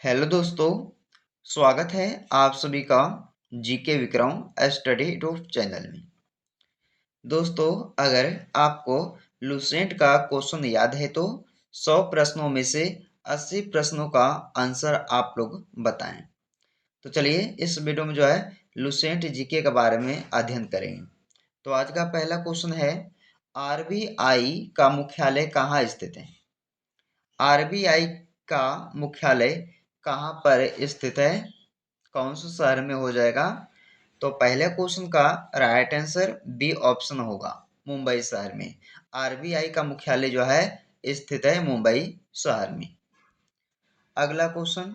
Hello दोस्तों, स्वागत है आप सभी का GK Vikram study YouTube channel में। दोस्तों, अगर आपको लूसेंट का क्वेश्चन याद है तो 100 प्रश्नों में से 80 प्रश्नों का आंसर आप लोग बताएं। तो चलिए इस वीडियो में लूसेंट जीके के बारे में अध्ययन करेंगे। तो आज का पहला क्वेश्चन है, आरबीआई का मुख्यालय कहाँ स्थित है? आरबीआई का मुख्यालय कहाँ पर स्थित है? कौन से शहर में हो जाएगा? तो पहले क्वेश्चन का राइट आंसर बी ऑप्शन होगा, मुंबई शहर में। आरबीआई का मुख्यालय स्थित है मुंबई शहर में। अगला क्वेश्चन,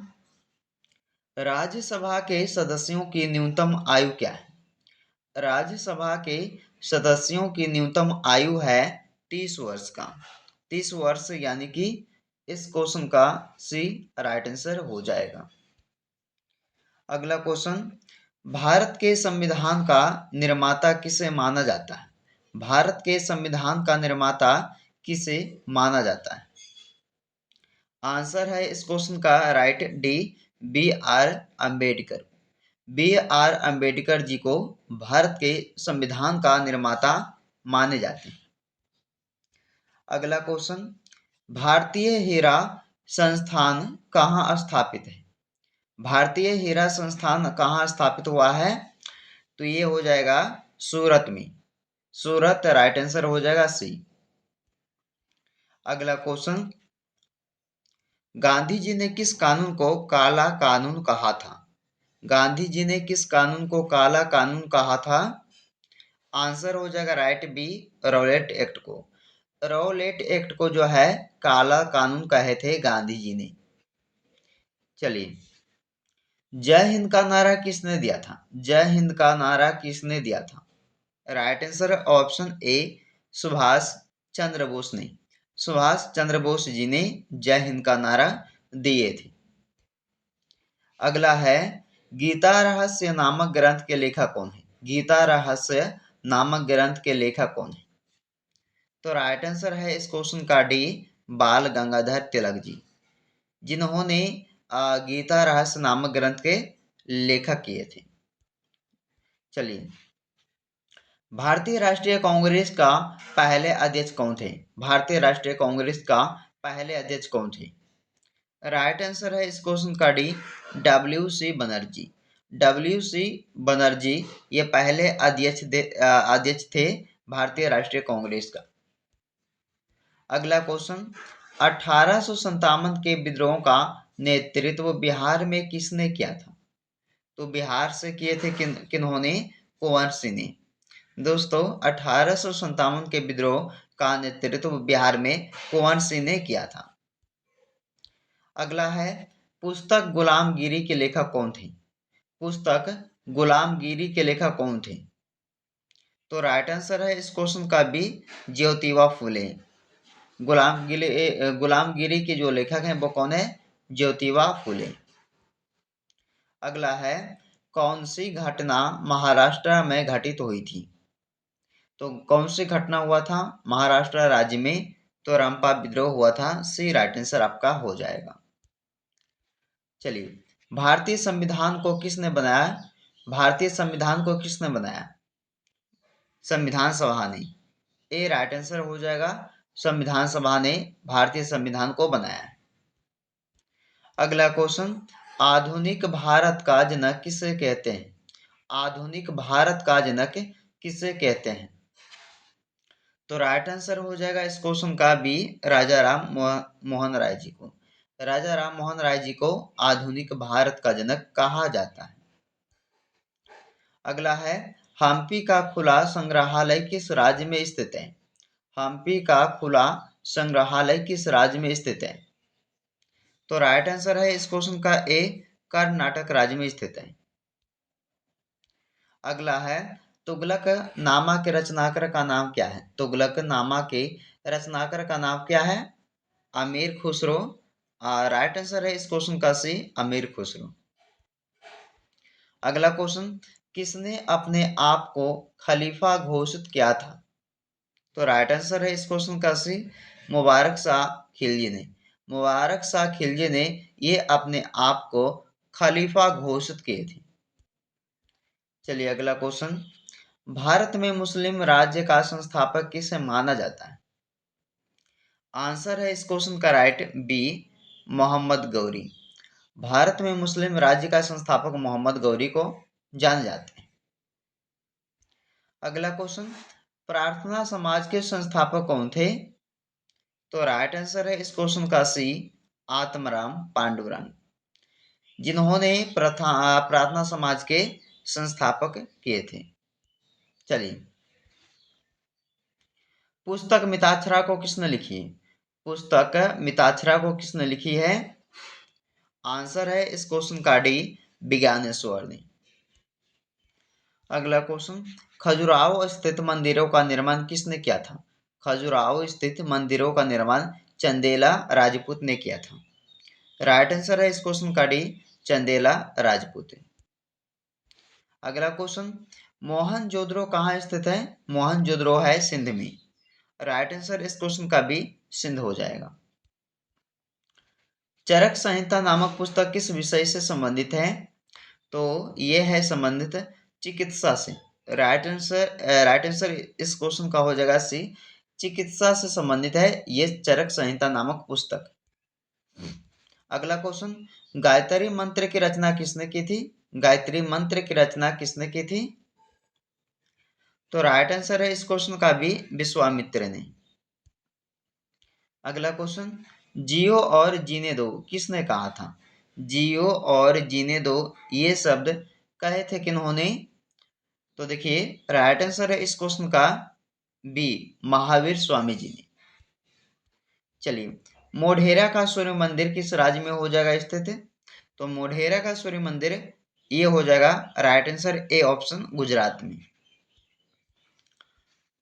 राज्यसभा के सदस्यों की न्यूनतम आयु क्या है? राज्यसभा के सदस्यों की न्यूनतम आयु है 30 वर्ष का। 30 वर्ष यानी कि इस क्वेश्चन का सी राइट आंसर हो जाएगा। अगला क्वेश्चन, भारत के संविधान का निर्माता किसे माना जाता है? भारत के संविधान का निर्माता किसे माना जाता है? आंसर है इस क्वेश्चन का right D, B R Ambedkar. B R Ambedkar ji को भारत के संविधान का निर्माता माने जाते हैं। अगला क्वेश्चन, भारतीय हीरा संस्थान कहाँ स्थापित है? भारतीय हीरा संस्थान कहाँ स्थापित हुआ है? तो ये हो जाएगा सूरत में। सूरत राइट आंसर हो जाएगा सी। अगला क्वेश्चन, गांधी जी ने किस कानून को काला कानून कहा था? गांधी जी ने किस कानून को काला कानून कहा था? आंसर हो जाएगा राइट बी, रॉलेट एक्ट को। रॉलेट एक्ट को काला कानून कहे थे गांधी जी ने। चलिए, जय हिंद का नारा किसने दिया था? जय हिंद का नारा किसने दिया था? Right answer option A, Subhash Chandra Bose ने। सुभाष चंद्र बोस जी ने जय हिंद का नारा दिए थे। अगला है, गीता रहस्य नामक ग्रंथ के लेखक कौन है? गीता रहस्य नामक ग्रंथ के लेखक कौन है? तो राइट आंसर है इस क्वेश्चन का डी, बाल गंगाधर तिलक जी, जिन्होंने गीता रहस्य नामक ग्रंथ के लेखक किए थे। चलिए, भारतीय राष्ट्रीय कांग्रेस का पहले अध्यक्ष कौन थे? भारतीय राष्ट्रीय कांग्रेस का पहले अध्यक्ष कौन थे? राइट आंसर है इस क्वेश्चन का D, W C Banerjee. W C Banerjee ये पहले अध्यक्ष थे भारतीय राष्ट्रीय कांग्रेस का। अगला क्वेश्चन, 1857 के विद्रोह का नेतृत्व बिहार में किसने किया था? तो बिहार से किए थे किन्होंने? कुंवर सिंह ने। दोस्तों, 1857 के विद्रोह का नेतृत्व बिहार में कुंवर सिंह ने किया था। अगला है, पुस्तक गुलामगिरी के लेखक कौन थे? पुस्तक गुलामगिरी के लेखक कौन थे? तो राइट आंसर है इस क्वेश्चन का बी, ज्योतिबा फुले। गुलामगिरी के जो लेखक हैं वो कौन है? ज्योतिबा फुले। अगला है, कौन सी घटना महाराष्ट्र में घटित हुई थी? तो कौन सी घटना हुआ था महाराष्ट्र राज्य में? तो रंपा विद्रोह हुआ था। सी राइट आंसर आपका हो जाएगा। चलिए, भारतीय संविधान को किसने बनाया? भारतीय संविधान को किसने बनाया? संविधान सभा ने। ए राइट आंसर हो जाएगा, संविधान सभा ने भारतीय संविधान को बनाया। अगला क्वेश्चन, आधुनिक भारत का जनक किसे कहते हैं? आधुनिक भारत का जनक किसे कहते हैं? तो राइट आंसर हो जाएगा इस क्वेश्चन का बी, राजा राम मोहन राय जी को। राजा राम मोहन राय जी को आधुनिक भारत का जनक कहा जाता है। अगला है, हम्पी का खुला संग्रहालय किस राज्य में स्थित है? हम्पी का खुला संग्रहालय किस राज्य में स्थित है? तो राइट आंसर है इस क्वेश्चन का ए, कर्नाटक राज्य में स्थित है। अगला है, तुगलक नामा के रचनाकार का नाम क्या है? तुगलक नामा के रचनाकार का नाम क्या है? अमीर खुसरो। राइट आंसर है इस क्वेश्चन का सी, अमीर खुसरो। अगला क्वेश्चन, किसने अपने आप को खलीफा घोषित किया था? तो राइट आंसर है इस क्वेश्चन का सी, मुबारक शाह खिलजी ने। मुबारक शाह खिलजी ने ये अपने आप को खलीफा घोषित किए थे। चलिए अगला क्वेश्चन, भारत में मुस्लिम राज्य का संस्थापक किसे माना जाता है? आंसर है इस क्वेश्चन का राइट बी, मोहम्मद गौरी। भारत में मुस्लिम राज्य का संस्थापक मोहम्मद गौरी को जाने जाते हैं। अगला क्वेश्चन, प्रार्थना समाज के संस्थापक कौन थे? तो राइट आंसर है इस क्वेश्चन का सी, आत्माराम पांडुरंग, जिन्होंने प्रार्थना समाज के संस्थापक किए थे। चलिए, पुस्तक मिताक्षरा को किसने लिखी? पुस्तक मिताक्षरा को किसने लिखी है? आंसर है इस क्वेश्चन का डी, विज्ञानेश्वर ने। अगला क्वेश्चन, खजुराहो स्थित मंदिरों का निर्माण किसने किया था? खजुराहो स्थित मंदिरों का निर्माण चंदेला राजपूत ने किया था। राइट आंसर है इस क्वेश्चन का डी, चंदेला राजपूत। अगला क्वेश्चन, मोहनजोदड़ो कहाँ स्थित है? मोहनजोदड़ो है सिंध में। राइट आंसर इस क्वेश्चन का भी सिंध हो जाएगा। चरक संहिता नामक पुस्तक किस विषय से संबंधित है? तो ये है संबंधित चिकित्सा से। राइट आंसर इस क्वेश्चन का हो जाएगा सी, चिकित्सा से संबंधित है ये चरक संहिता नामक पुस्तक। अगला क्वेश्चन, गायत्री मंत्र की रचना किसने की थी? गायत्री मंत्र की रचना किसने की थी? तो राइट आंसर है इस क्वेश्चन का भी विश्वामित्र ने। अगला क्वेश्चन, जियो और जीने दो किसने कहा था? जियो और जीने दो ये शब्द कहे थे किन्होंने? तो देखिए राइट आंसर है इस क्वेश्चन का बी, महावीर स्वामी जी ने। चलिए, मोढेरा का सूर्य मंदिर किस राज्य में हो जाएगा स्थित? तो मोढेरा का सूर्य मंदिर ये हो जाएगा right answer A option, Gujarat में।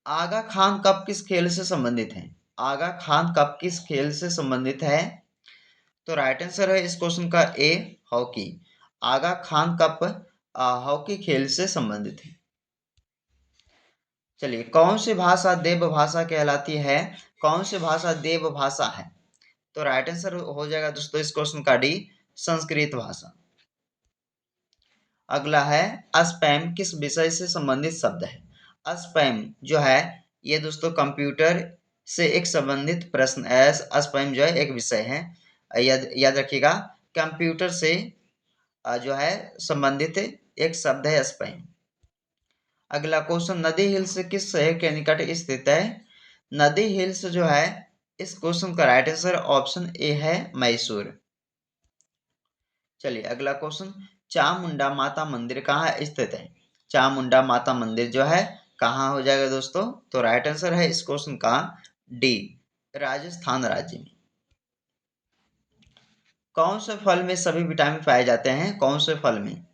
आगा खान कप किस खेल से संबंधित है? आगा खान कप किस खेल से संबंधित है? तो राइट आंसर है इस क्वेश्चन का ए, हॉकी। आगा खान कप हॉकी खेल से संबंधित है। चलिए, कौन सी भाषा देव भाषा कहलाती है? कौन सी भाषा देव भाषा है? तो राइट आंसर हो जाएगा दोस्तों इस क्वेश्चन का डी, संस्कृत भाषा। अगला है, स्पैम किस विषय से संबंधित शब्द है? स्पैम जो है ये दोस्तों कंप्यूटर से एक संबंधित प्रश्न है। स्पैम जो है एक विषय है, याद रखिएगा, कंप्यूटर से जो है संबंधित एक शब्द है स्पैम। अगला क्वेश्चन, नदी हिल्स किस शहर के निकट स्थित है? नदी हिल्स जो है इस क्वेश्चन का राइट आंसर ऑप्शन ए है, मैसूर। चलिए अगला क्वेश्चन, चामुंडा माता मंदिर कहाँ स्थित है? चामुंडा माता मंदिर जो है कहाँ हो जाएगा दोस्तों? तो राइट आंसर है इस क्वेश्चन का डी, राजस्थान राज्य में। कौन से फल में सभी विटामिन पाए जाते हैं? कौन से फल में?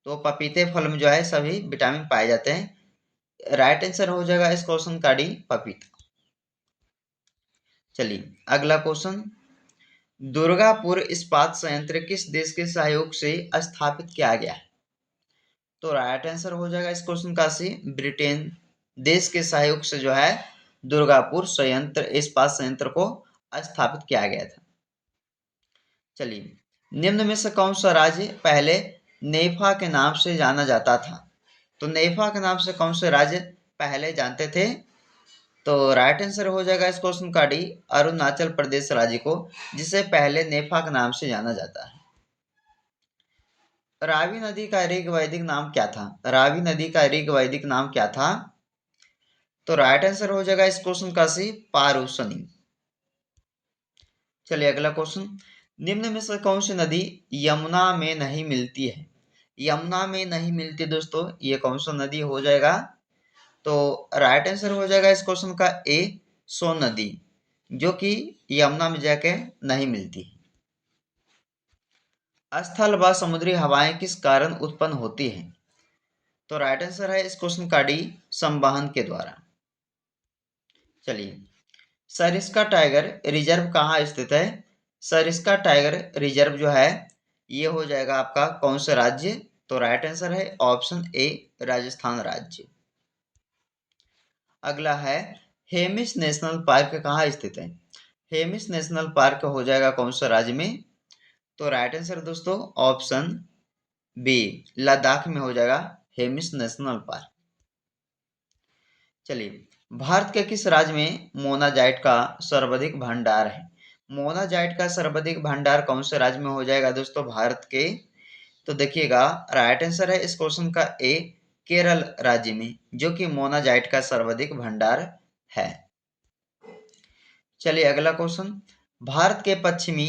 तो पपीते फल में जो है सभी विटामिन पाए जाते हैं। राइट आंसर हो जाएगा इस क्वेश्चन का डी, पपीता। चलिए अगला क्वेश्चन, दुर्गापुर इस्पात संयंत्र किस देश के सहयोग से स्थापित किया गया है? तो राइट आंसर हो जाएगा इस क्वेश्चन का सी, ब्रिटेन देश के सहयोग से जो है दुर्गापुर संयंत्र, इस्पात संयंत्र को स्थापित किया गया था। चलिए, निम्न में से कौन सा राज्य पहले नेफा के नाम से जाना जाता था? तो नेफा के नाम से कौन से राज्य पहले जानते थे? तो राइट आंसर हो जाएगा इस क्वेश्चन का डी, अरुणाचल प्रदेश राज्य को, जिसे पहले नेफा के नाम से जाना जाता है। रावी नदी का ऋग वैदिक नाम क्या था? रावी नदी का ऋग वैदिक नाम क्या था? तो राइट आंसर हो जाएगा इस क्वेश्चन का सी, पारुसनी। चलिए अगला क्वेश्चन, निम्न में से कौन सी नदी यमुना में नहीं मिलती है? यमुना में नहीं मिलती दोस्तों, ये कौन सा नदी हो जाएगा? तो राइट आंसर हो जाएगा इस क्वेश्चन का ए, सोन नदी, जो कि यमुना में जाके नहीं मिलती। स्थल व समुद्री हवाएं किस कारण उत्पन्न होती हैं? तो राइट आंसर है इस क्वेश्चन का डी, संवहन के द्वारा। चलिए, सरिस्का टाइगर रिजर्व कहाँ स्थित है? सरिस्का टाइगर रिजर्व जो है ये हो जाएगा आपका कौन सा राज्य? तो राइट आंसर है ऑप्शन ए, राजस्थान राज्य। अगला है, हेमिस नेशनल पार्क कहाँ स्थित है? हेमिस नेशनल पार्क हो जाएगा कौन सा राज्य में? तो राइट आंसर दोस्तों ऑप्शन बी, लद्दाख में हो जाएगा हेमिस नेशनल पार्क। चलिए, भारत के किस राज्य में मोनाजाइट का सर्वाधिक भंडार है? मोनाजाइट का सर्वाधिक भंडार कौन से राज्य में हो जाएगा दोस्तों भारत के? तो देखिएगा, राइट आंसर है इस क्वेश्चन का ए, केरल राज्य में, जो कि मोनाजाइट का सर्वाधिक भंडार है। चलिए अगला क्वेश्चन, भारत के पश्चिमी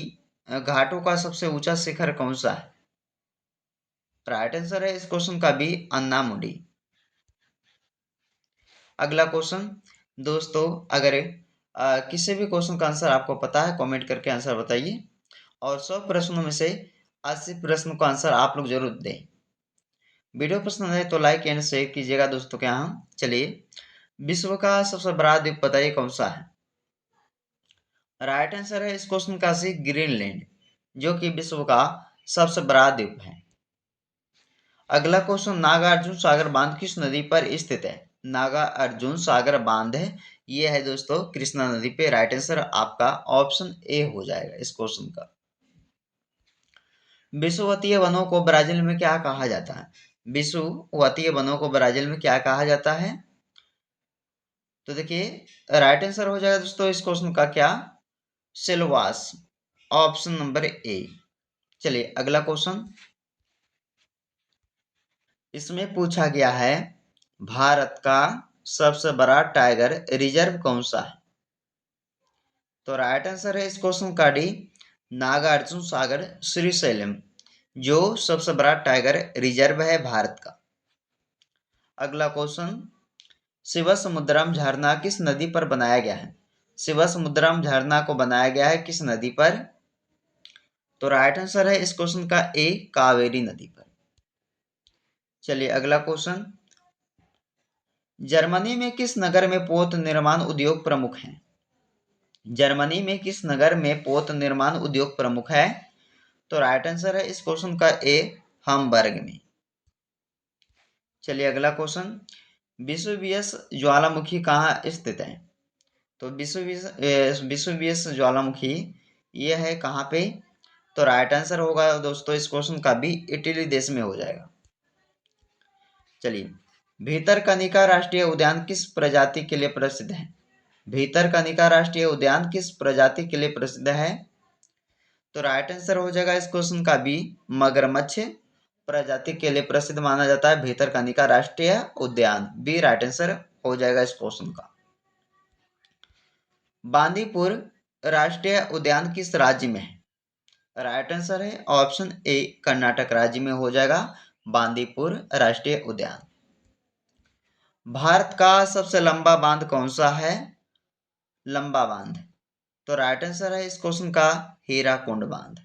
घाटों का सबसे ऊंचा शिखर कौन सा है? राइट आंसर है इस क्वेश्चन का बी, अन्नामुडी। अगला क्वेश्चन दोस्तों, अगर किसी भी क्वेश्चन का आंसर आपको पता है कमेंट करके आंसर बताइए, और 100 प्रश्नों में से 80 प्रश्नों का आंसर आप लोग जरूर दें। वीडियो पसंद है तो लाइक एंड शेयर कीजिएगा दोस्तों के यहाँ। चलिए, विश्व का सबसे बड़ा द्वीप बताइए कौन सा है? राइट आंसर है इस क्वेश्चन का सी, ग्रीनलैंड, जो कि विश्व का सबसे बड़ा द्वीप है। अगला क्वेश्चन, नागार्जुन सागर बांध किस नदी पर स्थित है? नागार्जुन सागर बांध है, ये है दोस्तों कृष्णा नदी पे। राइट आंसर आपका ऑप्शन ए हो जाएगा इस क्वेश्चन का। विषुवतीय वनों को ब्राजील में क्या कहा जाता है? विषुवतीय वनों को ब्राजील में क्या कहा जाता है? तो देखिए, राइट आंसर हो जाएगा दोस्तों इस क्वेश्चन का क्या, सिलवास, ऑप्शन नंबर ए। चलिए अगला क्वेश्चन, इसमें पूछा गया है भारत का सबसे बड़ा टाइगर रिजर्व कौन सा है? तो राइट आंसर है इस क्वेश्चन का डी, नागार्जुन सागर श्रीशैलम, जो सबसे बड़ा टाइगर रिजर्व है भारत का। अगला क्वेश्चन, शिवसमुद्रम झरना किस नदी पर बनाया गया है? शिवसमुद्रम झरना को बनाया गया है किस नदी पर? तो राइट आंसर है इस क्वेश्चन का ए, कावेरी नदी पर। चलिए अगला क्वेश्चन, जर्मनी में किस नगर में पोत निर्माण उद्योग प्रमुख है? जर्मनी में किस नगर में पोत निर्माण उद्योग प्रमुख है? तो राइट आंसर है इस क्वेश्चन का ए, हमबर्ग में। चलिए अगला क्वेश्चन, विसुवियस ज्वालामुखी कहाँ स्थित है? तो विसुवियस ज्वालामुखी ये है कहाँ पे? तो राइट आंसर होगा दोस्तों इस क्वेश्चन का भी, इटली देश में हो जाएगा। चलिए, भीतरकनिका राष्ट्रीय उद्यान किस प्रजाति के लिए प्रसिद्ध है? भीतरकनिका राष्ट्रीय उद्यान किस प्रजाति के लिए प्रसिद्ध है? तो राइट आंसर हो जाएगा इस क्वेश्चन का बी, मगरमच्छ प्रजाति के लिए प्रसिद्ध माना जाता है भीतरकनिका राष्ट्रीय उद्यान। बी राइट आंसर हो जाएगा इस क्वेश्चन का। बांदीपुर राष्ट्रीय उद्यान किस राज्य में है? राइट आंसर है ऑप्शन ए, कर्नाटक राज्य में हो जाएगा बांदीपुर राष्ट्रीय उद्यान। भारत का सबसे लंबा बांध कौन सा है? लंबा बांध, तो राइट आंसर है इस क्वेश्चन का हीराकुंड बांध।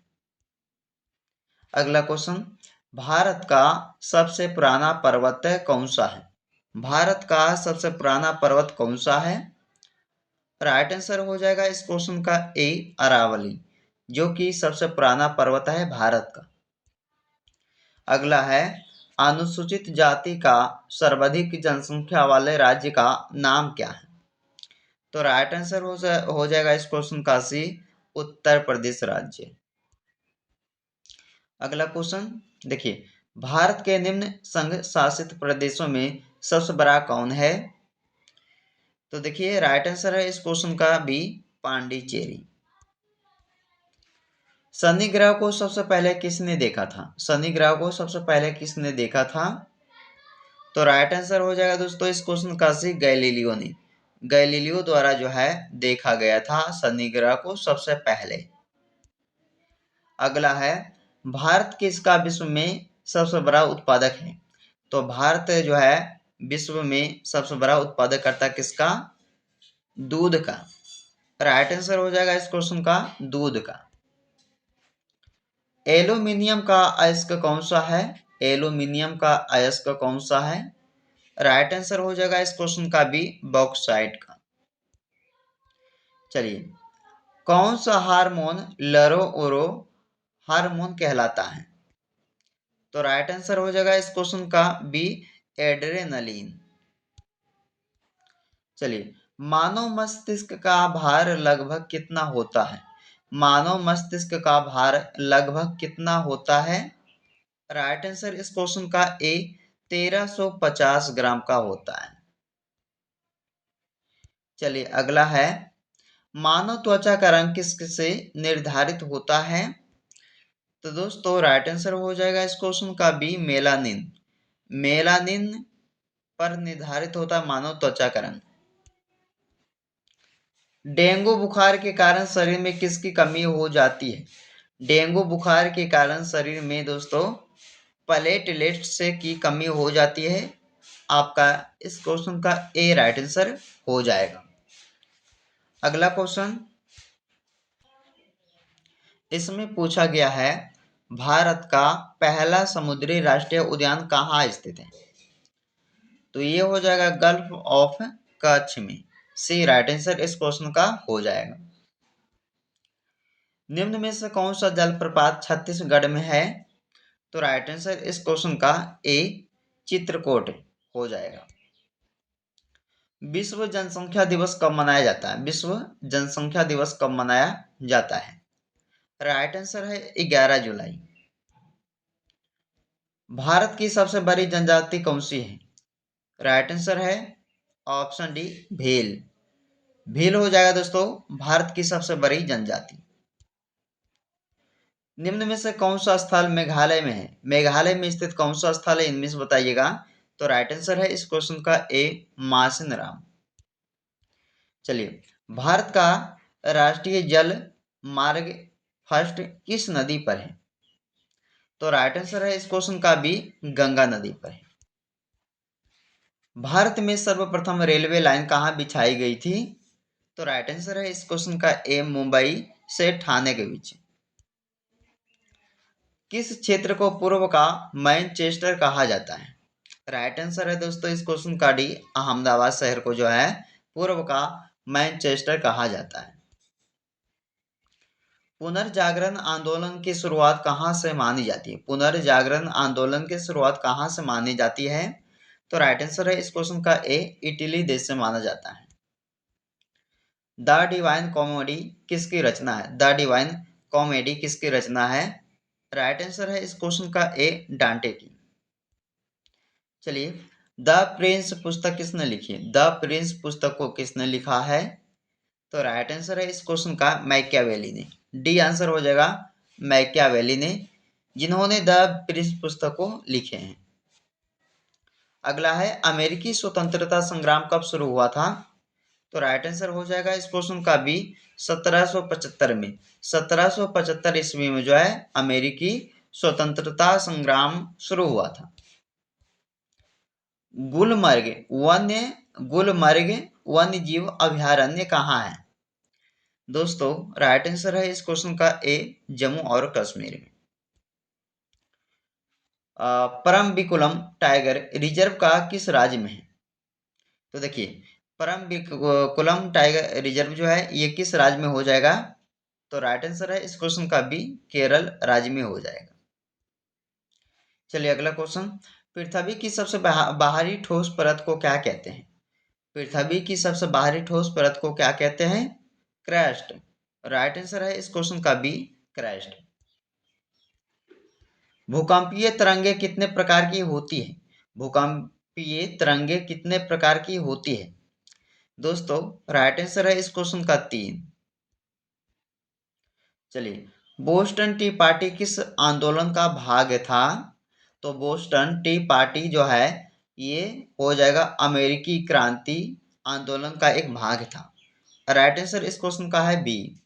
अगला क्वेश्चन, भारत का सबसे पुराना पर्वत कौन सा है? भारत का सबसे पुराना पर्वत कौन सा है? राइट आंसर हो जाएगा इस क्वेश्चन का ए, अरावली, जो कि सबसे पुराना पर्वत है भारत का। अगला है, अनुसूचित जाति का सर्वाधिक जनसंख्या वाले राज्य का नाम क्या है? तो राइट आंसर हो जाएगा इस क्वेश्चन का सी, उत्तर प्रदेश राज्य। अगला क्वेश्चन देखिए, भारत के निम्न संघ शासित प्रदेशों में सबसे बड़ा कौन है? तो देखिए राइट आंसर है इस क्वेश्चन का बी, पांडिचेरी। शनि ग्रह को सबसे पहले किसने देखा था? शनि ग्रह को सबसे पहले किसने देखा था? तो राइट आंसर हो जाएगा दोस्तों इस क्वेश्चन का सी, गैलीलियो ने। गैलीलियो द्वारा जो है देखा गया था शनि ग्रह को सबसे पहले। अगला है, भारत किसका विश्व में सबसे बड़ा उत्पादक है? तो भारत जो है विश्व में सबसे बड़ा उत्पादक करता किसका? दूध का। राइट आंसर हो जाएगा इस क्वेश्चन का दूध का। एल्यूमिनियम का अयस्क कौन सा है? एल्यूमिनियम का अयस्क कौन सा है? राइट आंसर हो जाएगा इस क्वेश्चन का भी, बॉक्साइट का। चलिए, कौन सा हार्मोन लरो ओरो हार्मोन कहलाता है? तो राइट आंसर हो जाएगा इस क्वेश्चन का बी, एड्रेनलिन। चलिए, मानव मस्तिष्क का भार लगभग कितना होता है? मानव मस्तिष्क का भार लगभग कितना होता है? राइट आंसर इस क्वेश्चन का ए 1350 ग्राम का होता है। चलिए अगला है, मानव त्वचा का रंग किससे निर्धारित होता है? तो दोस्तों राइट आंसर हो जाएगा इस क्वेश्चन का बी मेलानिन। मेलानिन पर निर्धारित होता है मानव त्वचा का रंग। डेंगू बुखार के कारण शरीर में किसकी कमी हो जाती है? डेंगू बुखार के कारण शरीर में दोस्तों प्लेटलेट्स की कमी हो जाती है। आपका इस क्वेश्चन का ए राइट आंसर हो जाएगा। अगला क्वेश्चन, इसमें पूछा गया है भारत का पहला समुद्री राष्ट्रीय उद्यान कहाँ स्थित है? तो ये हो जाएगा गल्फ ऑफ कच्छ में। सी राइट आंसर इस क्वेश्चन का हो जाएगा। निम्न में से कौन सा जलप्रपात छत्तीसगढ़ में है? तो राइट आंसर इस क्वेश्चन का ए चित्रकूट हो जाएगा। विश्व जनसंख्या दिवस कब मनाया जाता है? विश्व जनसंख्या दिवस कब मनाया जाता है? राइट आंसर है 11 जुलाई। भारत की सबसे बड़ी जनजाति कौन सी है? राइट आंसर है ऑप्शन डी भील। भील हो जाएगा दोस्तों भारत की सबसे बड़ी जनजाति। निम्न में से कौन सा स्थल मेघालय में है? मेघालय में स्थित कौन सा स्थल है इनमें से बताइएगा। तो राइट आंसर है इस क्वेश्चन का ए मासिन राम। चलिए, भारत का राष्ट्रीय जल मार्ग फर्स्ट किस नदी पर है? तो राइट आंसर है इस क्वेश्चन का बी गंगा नदी पर है। भारत में सर्वप्रथम रेलवे लाइन कहाँ बिछाई गई थी? तो राइट आंसर है इस क्वेश्चन का ए मुंबई से ठाणे के बीच। किस क्षेत्र को पूर्व का मैनचेस्टर कहा जाता है? राइट आंसर है दोस्तों इस क्वेश्चन का डी अहमदाबाद शहर को जो है पूर्व का मैनचेस्टर कहा जाता है। पुनर्जागरण आंदोलन की शुरुआत कहाँ से मानी जाती है? पुनर्जागरण आंदोलन की शुरुआत कहाँ से मानी जाती है? तो राइट आंसर है इस क्वेश्चन का ए इटली देश से माना जाता है। द डिवाइन कॉमेडी किसकी रचना है? द डिवाइन कॉमेडी किसकी रचना है? राइट आंसर है इस क्वेश्चन का ए डांटे की। चलिए, द प्रिंस पुस्तक किसने लिखी है? द प्रिंस पुस्तक को किसने लिखा है? तो राइट आंसर है इस क्वेश्चन का मैकियावेली ने। डी आंसर हो जाएगा मैकियावेली ने, जिन्होंने द प्रिंस पुस्तक को लिखे हैं। अगला है, अमेरिकी स्वतंत्रता संग्राम कब शुरू हुआ था? तो राइट आंसर हो जाएगा इस क्वेश्चन का बी 1775 में। 1775 ईस्वी में जो है अमेरिकी स्वतंत्रता संग्राम शुरू हुआ था। गुलमर्ग वन्य जीव अभयारण्य कहाँ है? दोस्तों राइट आंसर है इस क्वेश्चन का ए जम्मू और कश्मीर में। परम्बिकुलम टाइगर रिजर्व का किस राज्य में है? तो देखिए, परम्बिकुलम टाइगर रिजर्व जो है ये किस राज्य में हो जाएगा? तो राइट आंसर है इस क्वेश्चन का बी केरल राज्य में हो जाएगा। चलिए अगला क्वेश्चन, पृथ्वी की सबसे बाहरी ठोस परत को क्या कहते हैं? पृथ्वी की सबसे बाहरी ठोस परत को क्या कहते हैं? क्रस्ट। राइट आंसर है इस क्वेश्चन का बी क्रस्ट। भूकंपीय तरंगे कितने प्रकार की होती है? भूकंपीय तरंगे कितने प्रकार की होती है? दोस्तों राइट आंसर है इस क्वेश्चन का 3। चलिए, बोस्टन टी पार्टी किस आंदोलन का भाग था? तो बोस्टन टी पार्टी जो है ये हो जाएगा अमेरिकी क्रांति आंदोलन का एक भाग था। राइट आंसर इस क्वेश्चन का है बी।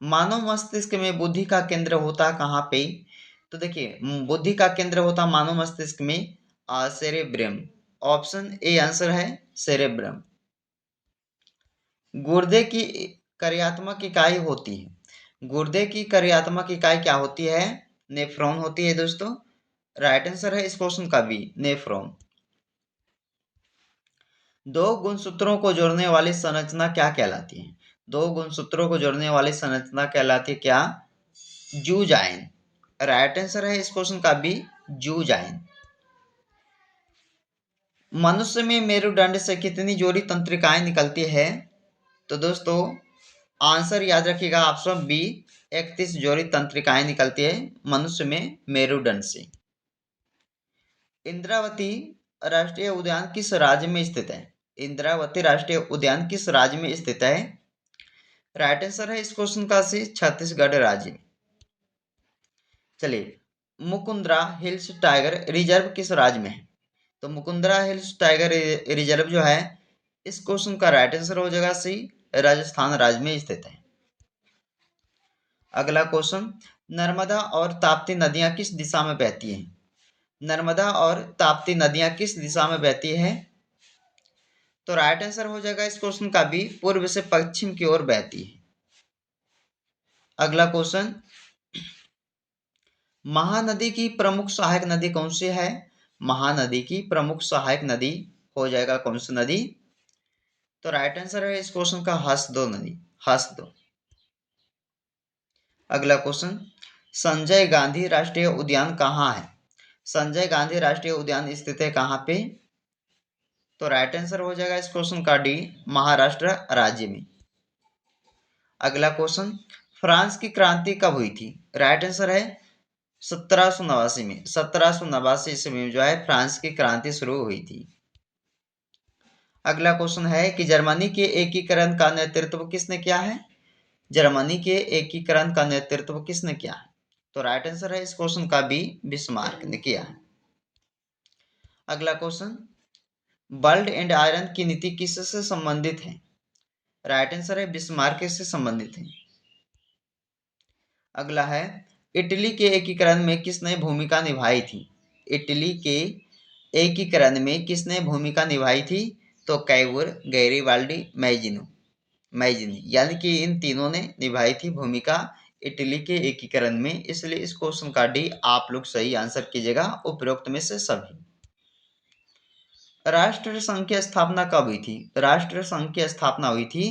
मानव मस्तिष्क में बुद्धि का केंद्र होता कहाँ पे? तो देखिए, बुद्धि का केंद्र होता मानव मस्तिष्क में सेरेब्रम। ऑप्शन ए आंसर है सेरेब्रम। गुर्दे की कार्यात्मक इकाई होती है। गुर्दे की कार्यात्मक इकाई क्या होती है? नेफ्रॉन होती है दोस्तों। राइट आंसर है इस क्वेश्चन का बी नेफ्रॉन। दो गुणसूत्रों को जोड़ने वाली संरचना क्या कहलाती है? दो गुणसूत्रों को जोड़ने वाली संरचना कहलाती है क्या? जूजाइन। राइट आंसर है इस क्वेश्चन का बी जूजाइन। मनुष्य में मेरुदंड से कितनी जोड़ी तंत्रिकाएं निकलती है? तो दोस्तों आंसर याद रखिएगा, ऑप्शन बी 31 जोड़ी तंत्रिकाएं निकलती है मनुष्य में मेरुदंड से। इंद्रावती राष्ट्रीय उद्यान किस राज्य में स्थित है? इंद्रावती राष्ट्रीय उद्यान किस राज्य में स्थित है? राइट आंसर है इस क्वेश्चन का सी छत्तीसगढ़ राज्य में। चलिए, मुकुंदरा हिल्स टाइगर रिजर्व किस राज्य में है? तो मुकुंदरा हिल्स टाइगर रिजर्व जो है, इस क्वेश्चन का राइट आंसर हो जाएगा सी राजस्थान राज्य में स्थित है। अगला क्वेश्चन, नर्मदा और ताप्ती नदियां किस दिशा में बहती हैं? नर्मदा और ताप्ती नदियां किस दिशा में बहती है? तो राइट आंसर हो जाएगा इस क्वेश्चन का भी पूर्व से पश्चिम की ओर बहती है। अगला क्वेश्चन, महानदी की प्रमुख सहायक नदी कौन सी है? महानदी की प्रमुख सहायक नदी हो जाएगा कौन सी नदी? तो राइट आंसर है इस क्वेश्चन का हसदो नदी, हसदो। अगला क्वेश्चन, संजय गांधी राष्ट्रीय उद्यान कहाँ है? संजय गांधी राष्ट्रीय उद्यान स्थित है कहाँ पे? तो राइट आंसर हो जाएगा इस क्वेश्चन का डी महाराष्ट्र राज्य में। अगला क्वेश्चन, फ्रांस की क्रांति कब हुई थी? राइट आंसर है 1789 में। 1789 ईस्वी में जो है फ्रांस की क्रांति शुरू हुई थी। अगला क्वेश्चन है कि जर्मनी के एकीकरण का नेतृत्व किसने किया है? जर्मनी के एकीकरण का नेतृत्व किसने किया है? तो राइट आंसर है इस क्वेश्चन का बी बिस्मार्क ने किया है। अगला क्वेश्चन, बर्ल्ड एंड आयरन की नीति किससे संबंधित है? राइट आंसर है बिस्मार्क से संबंधित है। अगला है, इटली के एकीकरण में किसने भूमिका निभाई थी? इटली के एकीकरण में किसने भूमिका निभाई थी? तो कैवुर, गैरीबाल्डी, मैजिनी, यानी कि इन तीनों ने निभाई थी भूमिका इटली के एकीकरण में। इसलिए इस क्वेश्चन का डी आप लोग सही आंसर कीजिएगा उपरोक्त में से सभी। राष्ट्र संघ की स्थापना कब हुई थी? राष्ट्र संघ की स्थापना हुई थी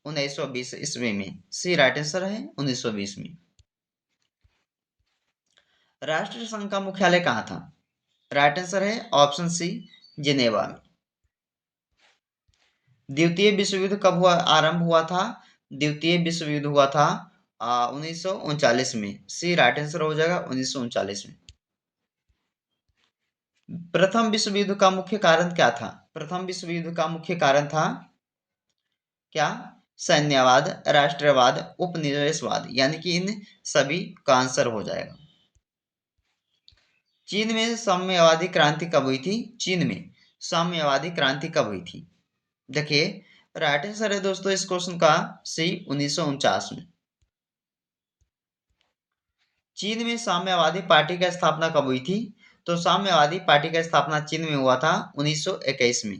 1920 ईस्वी में। सी राइट आंसर है 1920 में। राष्ट्र संघ का मुख्यालय कहाँ था? राइट आंसर है ऑप्शन सी जिनेवा में। द्वितीय विश्व युद्ध कब आरंभ हुआ था? द्वितीय विश्व युद्ध हुआ था 1939 में। सी राइट आंसर हो जाएगा 1939 में। प्रथम विश्व युद्ध का मुख्य कारण क्या था? प्रथम विश्व युद्ध का मुख्य कारण था क्या? सैन्यवाद, राष्ट्रवाद, उपनिवेशवाद, यानी कि इन सभी का आंसर हो जाएगा। चीन में साम्यवादी क्रांति कब हुई थी? चीन में साम्यवादी क्रांति कब हुई थी? देखिए, राइट आंसर है दोस्तों इस क्वेश्चन का सी 1949 में। चीन में साम्यवादी पार्टी की स्थापना कब हुई थी? तो साम्यवादी पार्टी का स्थापना चीन में हुआ था 1921 में।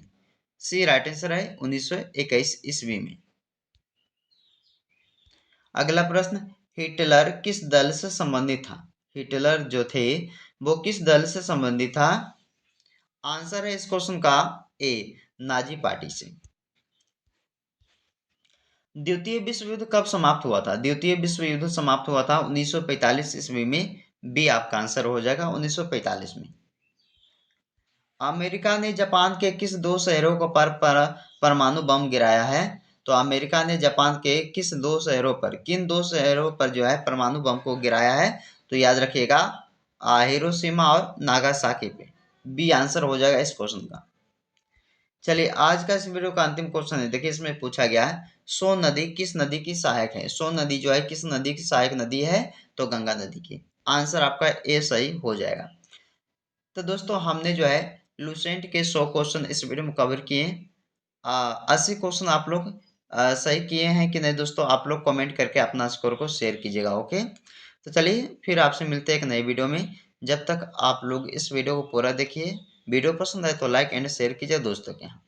सी राइट आंसर है 1921 ईस्वी में। अगला प्रश्न, हिटलर किस दल से संबंधित था? हिटलर जो थे वो किस दल से संबंधित था? आंसर है इस क्वेश्चन का ए नाजी पार्टी से। द्वितीय विश्व युद्ध कब समाप्त हुआ था? द्वितीय विश्व युद्ध समाप्त हुआ था 1945 ईस्वी में। बी आपका आंसर हो जाएगा 1945 में। अमेरिका ने जापान के किस दो शहरों पर परमाणु बम गिराया है? तो अमेरिका ने जापान के किस दो शहरों पर, किन दो शहरों पर जो है परमाणु बम को गिराया है? तो याद रखिएगा हिरोशिमा और नागासाकी पे। बी आंसर हो जाएगा इस क्वेश्चन का। चलिए, आज का इस वीडियो का अंतिम क्वेश्चन है। देखिए, इसमें पूछा गया है सोन नदी किस नदी की सहायक है? सोन नदी जो है किस नदी की सहायक नदी है? तो गंगा नदी की। आंसर आपका ए सही हो जाएगा। तो दोस्तों हमने जो है लूसेंट के 100 क्वेश्चन इस वीडियो में कवर किए। 80 क्वेश्चन आप लोग सही किए हैं कि नहीं दोस्तों? आप लोग कमेंट करके अपना स्कोर को शेयर कीजिएगा। ओके, तो चलिए फिर आपसे मिलते हैं एक नई वीडियो में। जब तक आप लोग इस वीडियो को पूरा देखिए। वीडियो पसंद आए तो लाइक एंड शेयर कीजिए दोस्तों के यहाँ।